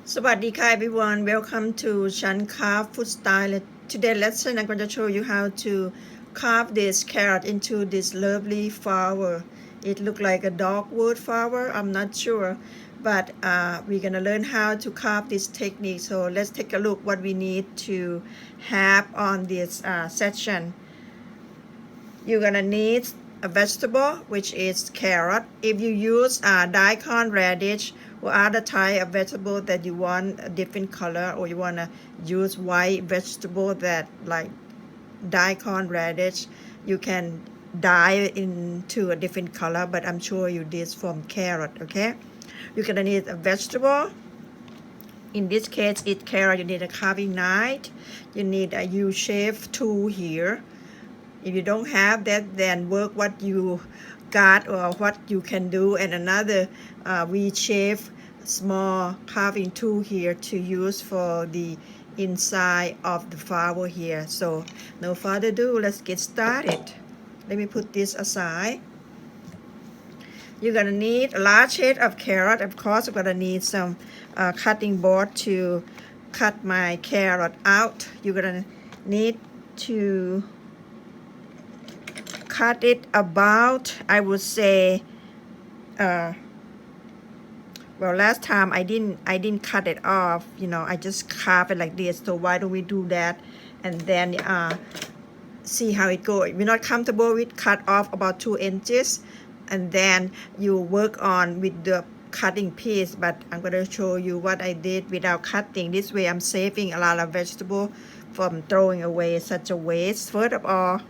Sawadika everyone, welcome to Shan Carve Food Style. Today lesson I'm going to show you how to carve this carrot into this lovely flower. It looks like a dogwood flower, I'm not sure, but we're going to learn how to carve this technique. So let's take a look what we need to have on this section. You're going to need a vegetable, which is carrot. If you use daikon radish or other type of vegetable that you want a different color, or you want to use white vegetable that like daikon radish, you can dye into a different color, but I'm sure you did from carrot. Okay, you're gonna need a vegetable. In this case, it's carrot. You need a carving knife. You need a U-shaped tool here. If you don't have that, then work what you got or what you can do, and another V-shape small carving tool here to use for the inside of the flower here. So no further ado, let's get started. Let me put this aside. You're gonna need a large head of carrot. Of course, I'm gonna need some cutting board to cut my carrot out. You're gonna need to cut it about, I would say, well, last time I didn't cut it off, you know, I just carve it like this. So why don't we do that and then see how it goes. If you're not comfortable with, cut off about 2 inches and then you work on with the cutting piece. But I'm going to show you what I did without cutting. This way I'm saving a lot of vegetable from throwing away such a waste. First of all,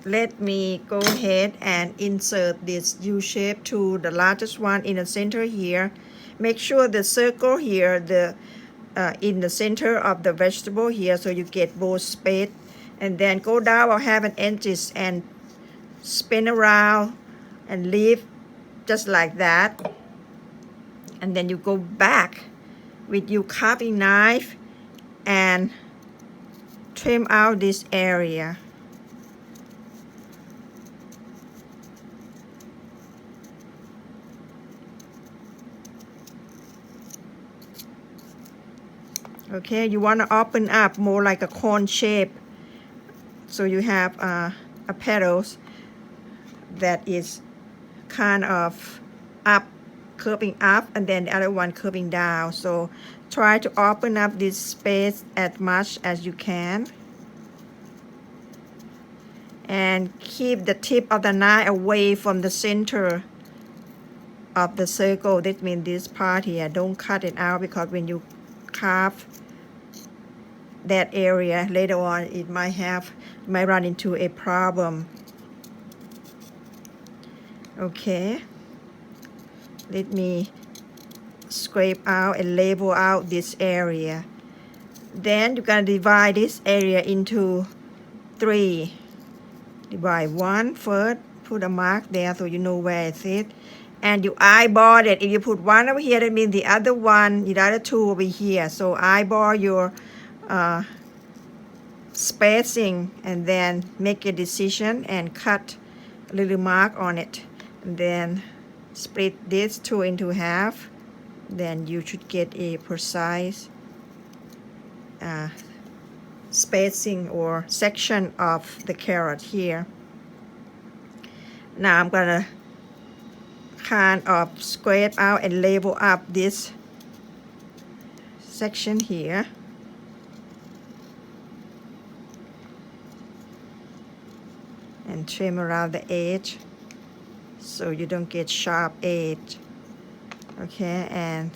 let me go ahead and insert this U-shape to the largest one in the center here. Make sure the circle here, in the center of the vegetable here, so you get both space. And then go down about 1/2 inches and spin around and leave just like that. And then you go back with your carving knife and trim out this area. Okay, you want to open up more like a cone shape, so you have a petals that is kind of up, curving up, and then the other one curving down. So try to open up this space as much as you can, and keep the tip of the knife away from the center of the circle. That means this part here, don't cut it out, because when you carve that area later on, it might run into a problem. Okay, let me scrape out and label out this area. Then you're gonna divide this area into 3. Divide 1 first, put a mark there so you know where it's it, and you eyeball it. If you put 1 over here, that means the other 2 over here. So eyeball your spacing and then make a decision and cut a little mark on it, and then split this 2 into half. Then you should get a precise spacing or section of the carrot here. Now I'm gonna kind of scrape out and label up this section here. And trim around the edge so you don't get sharp edge. Okay, and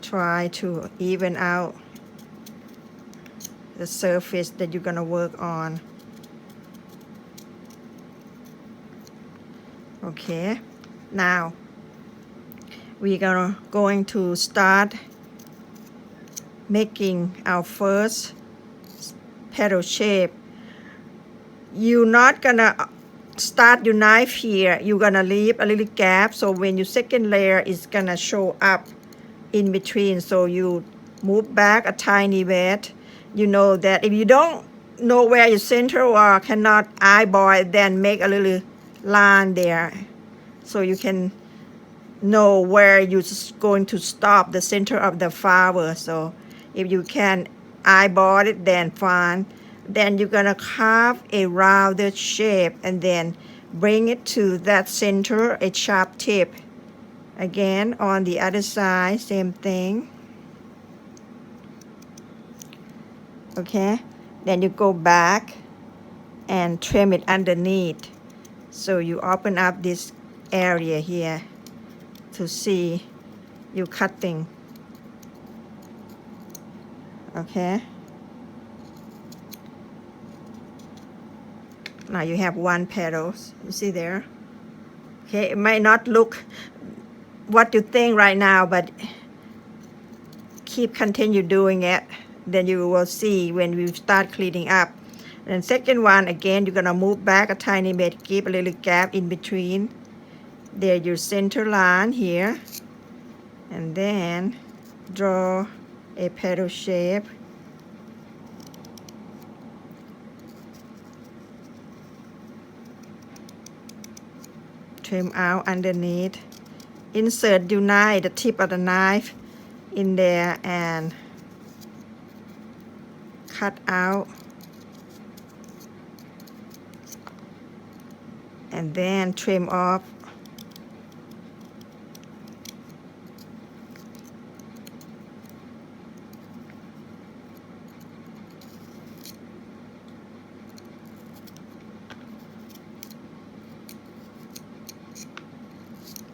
try to even out the surface that you're gonna work on. Okay, now we're going to start making our first petal shape. You're not gonna start your knife here. You're gonna leave a little gap, so when your second layer is gonna show up in between. So you move back a tiny bit. You know that if you don't know where your center or cannot eyeball it, then make a little line there so you can know where you're going to stop the center of the flower. So if you can eyeball it, then fine. Then you're gonna carve a rounded shape and then bring it to that center, a sharp tip. Again, on the other side, same thing. Okay, then you go back and trim it underneath. So you open up this area here to see you cutting. Okay. Now you have one petal. You see there? Okay, it might not look what you think right now, but continue doing it. Then you will see when we start cleaning up. And second one, again, you're gonna move back a tiny bit, keep a little gap in between. There, your center line here. And then draw a petal shape. Trim out underneath. Insert your knife, the tip of the knife in there and cut out. And then trim off.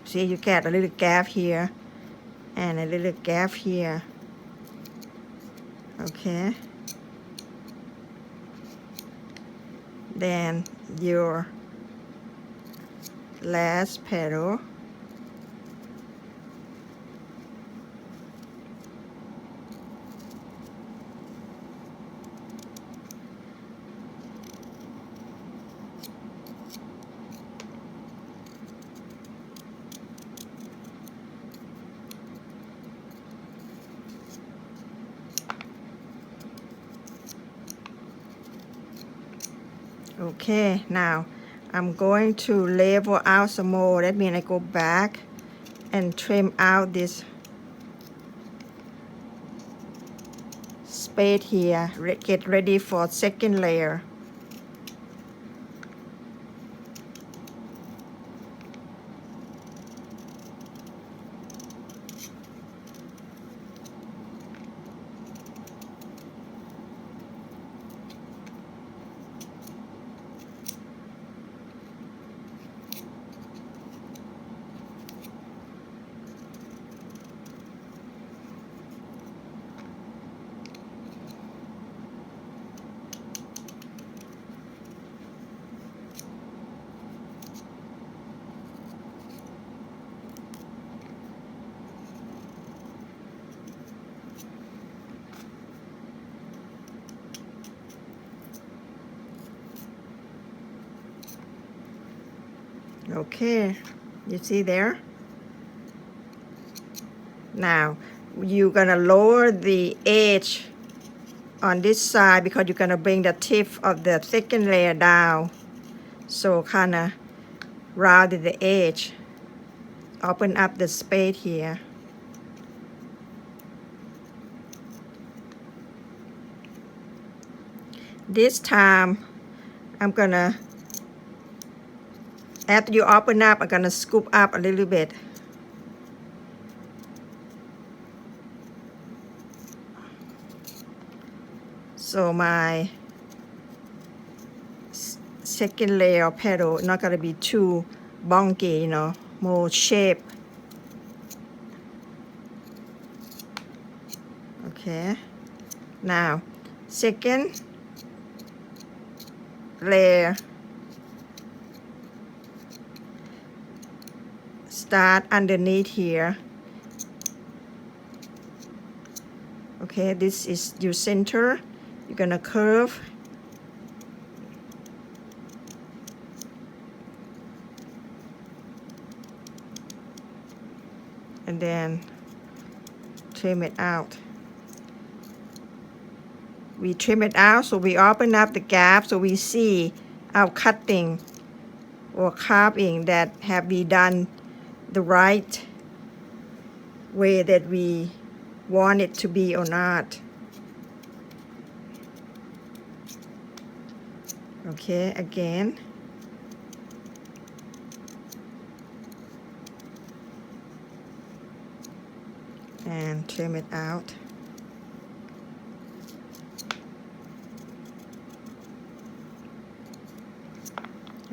See, you get a little gap here and a little gap here. Okay. Then your last petal. Okay, now I'm going to level out some more. That means I go back and trim out this space here. Get ready for second layer. Okay, you see there? Now you're gonna lower the edge on this side because you're gonna bring the tip of the second layer down. So kinda round the edge. Open up the space here. This time I'm gonna, after you open up, I'm gonna scoop up a little bit. So my second layer of petal not gonna be too bonky, you know, more shape. Okay. Now, second layer. Start underneath here. Okay, this is your center. You're gonna curve. And then trim it out. We trim it out so we open up the gap so we see our cutting or carving that have been done the right way that we want it to be or not. Okay, again. And trim it out.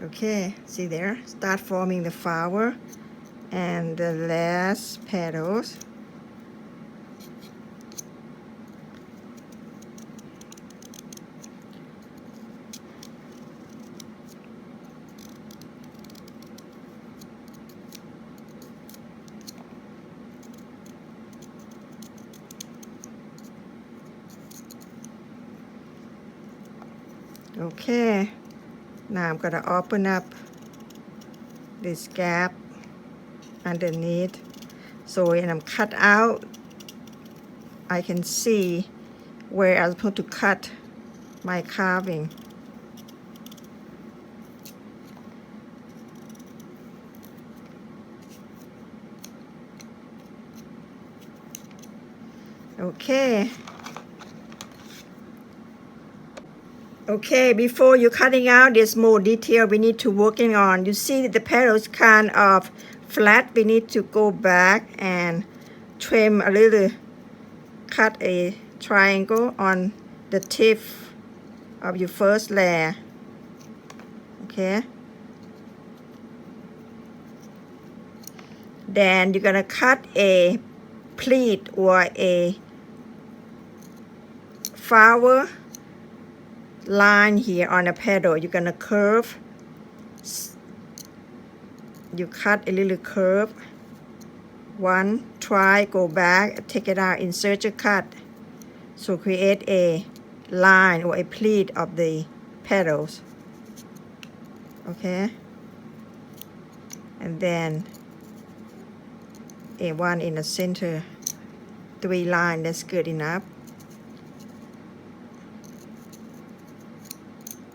Okay, see there, start forming the flower and the last petals. Okay, now I'm gonna open up this gap underneath, so when I'm cut out I can see where I'm supposed to cut my carving. Okay. Okay, before you cutting out, there's more detail we need to working on. You see that the petals kind of flat. We need to go back and trim a little, cut a triangle on the tip of your first layer. Okay. Then you're gonna cut a pleat or a flower line here on the petal. You're gonna curve. You cut a little curve. One, try, go back, take it out, insert your cut. So create a line or a pleat of the petals. Okay. And then a one in the center. 3 lines, that's good enough.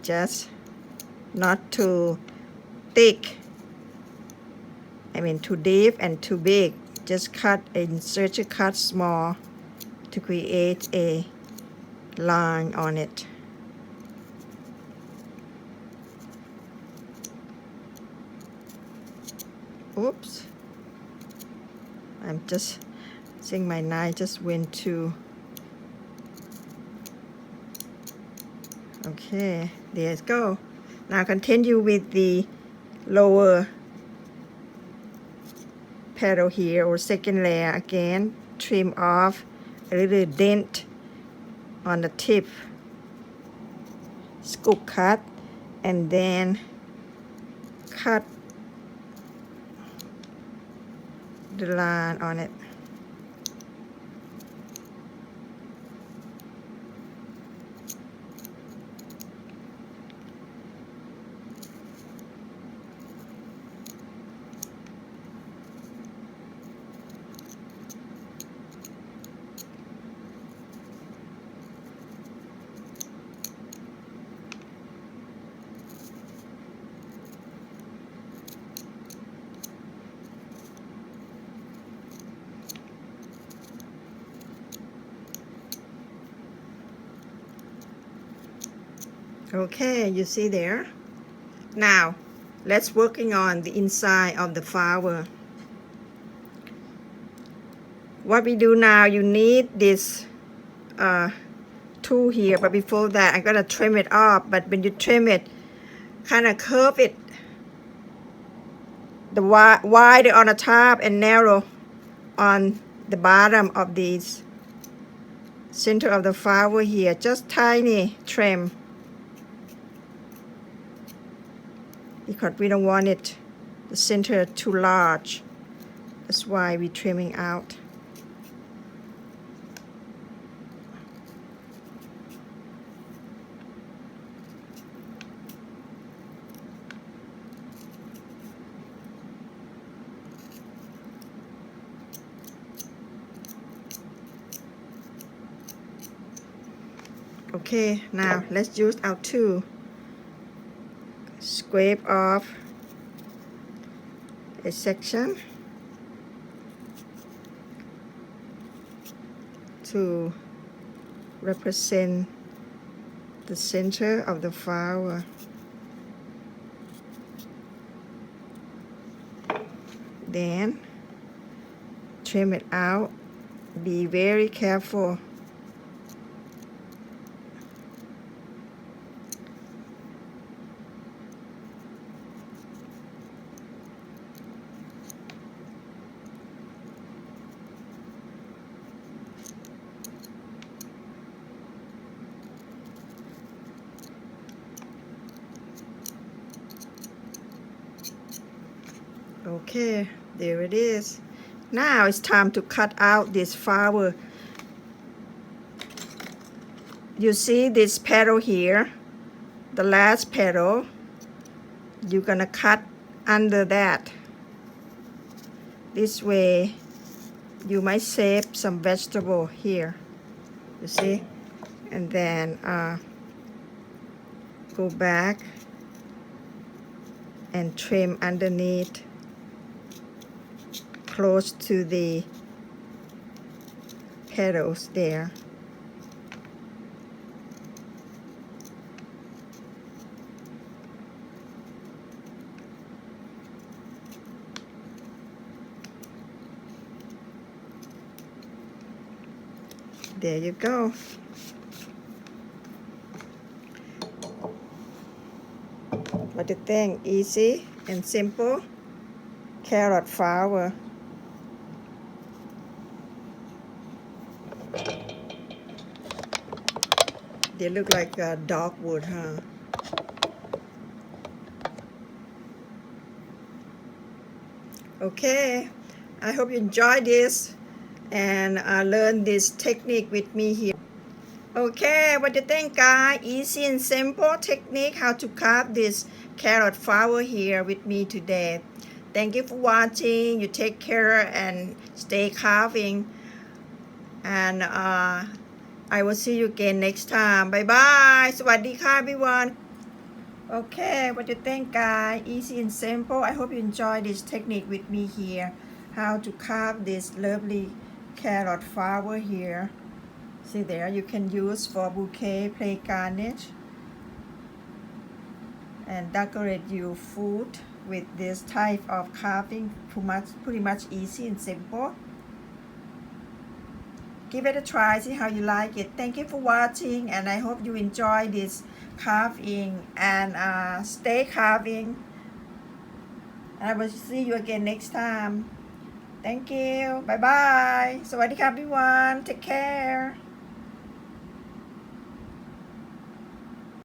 Just not too thick, I mean too deep and too big. Just cut, insert your cut small to create a line on it. Oops, I'm just seeing my knife just went too. Okay, there it go. Now continue with the lower petal here or second layer again. Trim off a little dent on the tip. Scoop cut and then cut the line on it. Okay, you see there. Now let's working on the inside of the flower. What we do now, you need this tool here, but before that I'm gonna trim it off. But when you trim it, kind of curve it, the wide on the top and narrow on the bottom of these center of the flower here. Just tiny trim, because we don't want it the center too large. That's why we're trimming out. Okay, now let's use our tool. Scrape off a section to represent the center of the flower. Then trim it out. Be very careful. Okay, there it is. Now it's time to cut out this flower. You see this petal here, the last petal. You're gonna cut under that. This way you might save some vegetable here, you see, and then go back and trim underneath close to the petals there. There you go. What do you think? Easy and simple carrot flower. They look like dogwood, huh? Okay, I hope you enjoyed this and learn this technique with me here. Okay, what do you think, guys? Easy and simple technique how to carve this carrot flower here with me today. Thank you for watching. You take care and stay carving. And I will see you again next time. Bye bye. สวัสดีค่ะ everyone. Okay, what do you think, guys? Easy and simple. I hope you enjoy this technique with me here. How to carve this lovely carrot flower here. See there, you can use for bouquet, play garnish, and decorate your food with this type of carving. Pretty much easy and simple. Give it a try, see how you like it. Thank you for watching, and I hope you enjoy this carving and stay carving. I will see you again next time. Thank you. Bye bye. สวัสดีค่ะ everyone. Take care.